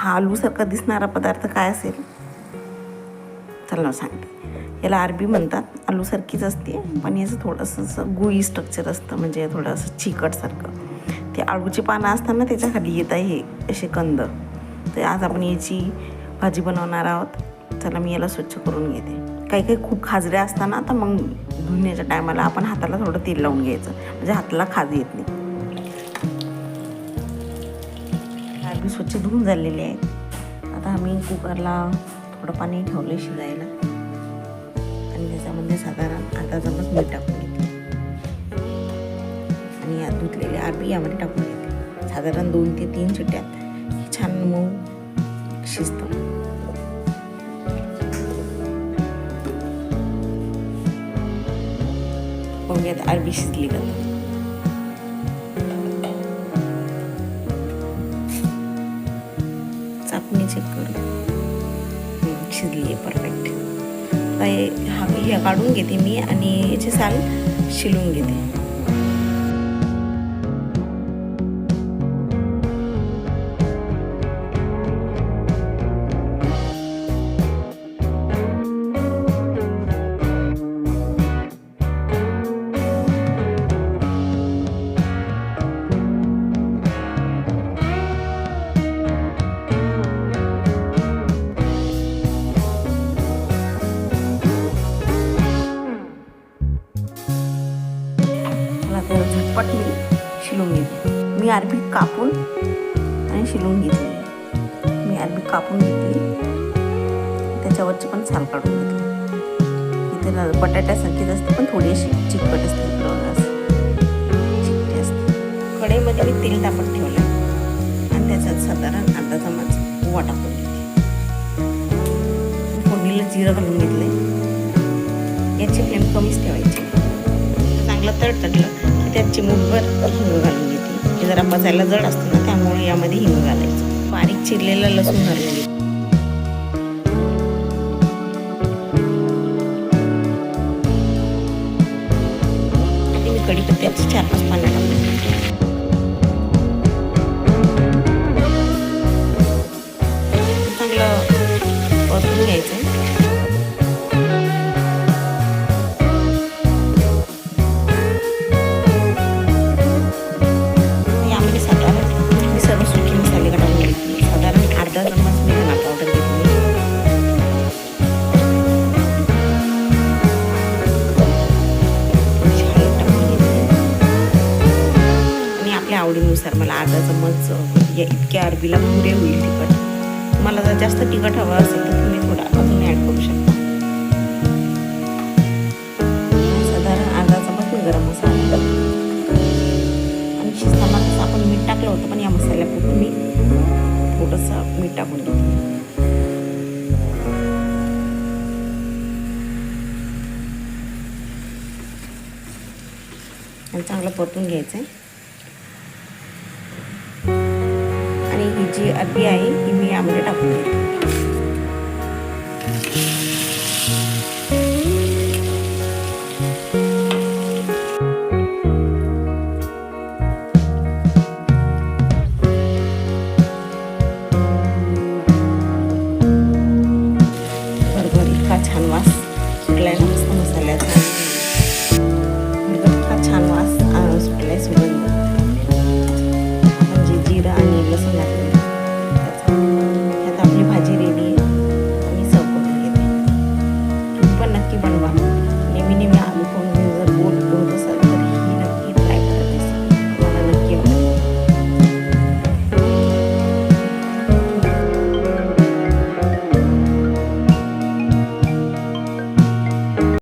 हा आलूसारखा दिसणारा पदार्थ काय असेल? चला ना सांगते. याला अरबी म्हणतात. आलूसारखीच असते, पण याचं थोडंसं असं गुळी स्ट्रक्चर असतं, म्हणजे थोडंसं चिकटसारखं. ते आळूची पानं असताना त्याच्या खाली येत आहे असे कंद. तर आज आपण याची भाजी बनवणार आहोत. चला मी याला स्वच्छ करून घेते. काही काही खूप खाजऱ्या असताना तर मग धुण्याच्या टायमाला आपण हाताला थोडं तेल लावून घ्यायचं, म्हणजे हाताला खाज येत नाही. अरबी स्वच्छ धुवून झालेले आहेत. आता आम्ही कुकरला थोडं पाणी ठेवलं शिजायला आणि त्याच्यामध्ये साधारण अर्धा चमच मीठ टाकून घेते आणि या धुतलेली अरबी यामध्ये टाकून घेते. साधारण 2 ते 3 शिट्ट्यात छान मऊ शिजतं. बघूयात अरबी शिजली का. चाकणी चेक करू. शिजली आहे परफेक्ट. हे काढून घेते मी आणि याचे साल शिलून घेते. झटपट मी शिलून घेते. मी अरबी कापून आणि शिलून घेतली. मी अरबी कापून घेतली, त्याच्यावरची पण साल काढून घेतली. इथे बटाट्यासारखीच असते, पण थोडी अशी चिकट असते, चिकटी असते. कढईमध्ये मी तेल तापत ठेवलं आणि त्याच्यात साधारण अर्धा चमच ओवा टाकून घेतली. फोडणीला जिरं घालून घेतले. याची फ्लेम कमीच ठेवायची. चांगलं तडतडलं त्यात चिमूटभर हिंग घालून घेते. हे जरा पचायला जड असतं ना, त्यामुळे यामध्ये हिंग घालायचं. बारीक चिरलेलं लसूण घालून घेते. आणि मी कढीपत्त्याची 4-5 पानं टाकून चांगलं परतून घ्यायचं. आवडीनुसार मला अर्धा चमच या इतक्या अरबीला पुरे होईल तिखट. मला जर जास्त तिखट हवं असेल तर तुम्ही थोडा अजून ॲड करू शकता. साधारण अर्धा चमच मी गरम मसाला आणि शिजताना तसं आपण मीठ टाकलं होतं, पण या मसाल्यापुरतं मी थोडंसं मीठ टाकून घेतलं. आणि चांगलं परतून घ्यायचं आहे. आणि ही जी अरबी आहे ही मी यामध्ये टाकून घेते.